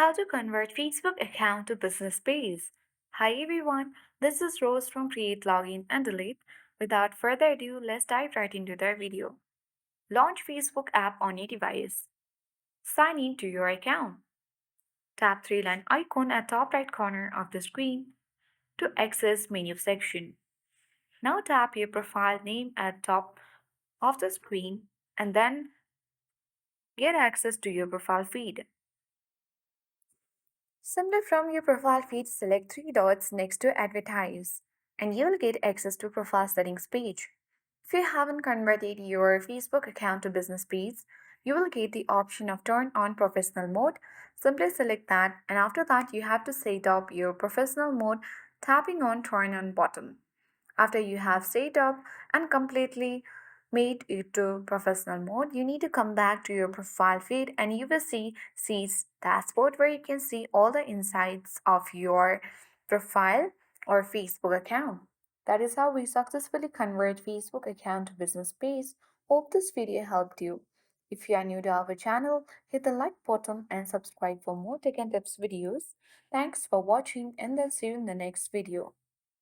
How to convert Facebook account to business page. Hi everyone, this is Rose from Create Login and Delete. Without further ado, let's dive right into the video. Launch Facebook app on your device. Sign in to your account. Tap three-line icon at top right corner of the screen to access menu section. Now tap your profile name at top of the screen and then get access to your profile feed. Simply from your profile feed, select three dots next to Advertise, and you will get access to Profile Settings page. If you haven't converted your Facebook account to business page, you will get the option of Turn on Professional Mode. Simply select that, and after that, you have to set up your professional mode tapping on Turn on button. After you have set up and completely made it to professional mode, you need to come back to your profile feed and you will see dashboard where you can see all the insights of your profile or Facebook account. That is how we successfully convert Facebook account to business page. Hope this video helped you. If you are new to our channel, hit the like button and subscribe for more tech and tips videos. Thanks for watching and then see you in the next video.